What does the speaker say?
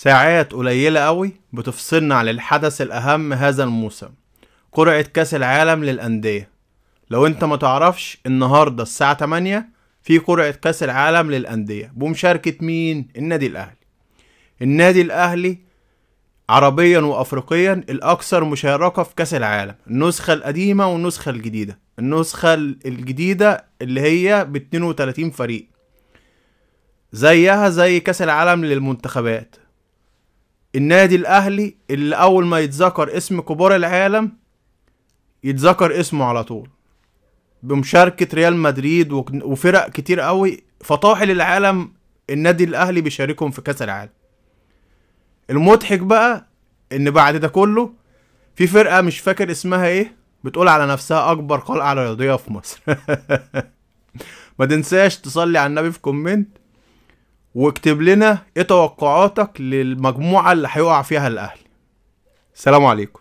ساعات قليلة قوي بتفصلنا عن الحدث الأهم هذا الموسم، قرعة كأس العالم للأندية. لو انت ما تعرفش، النهاردة الساعة 8 في قرعة كأس العالم للأندية بمشاركة مين؟ النادي الأهلي. النادي الأهلي عربيا وأفريقيا الأكثر مشاركة في كأس العالم، النسخة القديمة والنسخة الجديدة. النسخة الجديدة اللي هي ب 32 فريق، زيها زي كأس العالم للمنتخبات. النادي الاهلي اللي اول ما يتذكر اسم كبار العالم يتذكر اسمه على طول، بمشاركة ريال مدريد وفرق كتير قوي فطاحل العالم. النادي الاهلي بيشاركهم في كاس العالم. المضحك بقى ان بعد ده كله في فرقة مش فاكر اسمها ايه بتقول على نفسها اكبر قلعة رياضية في مصر. ما تنساش تصلي على النبي في كومنت، واكتب لنا ايه توقعاتك للمجموعة اللي هيقع فيها الاهلي. سلام عليكم.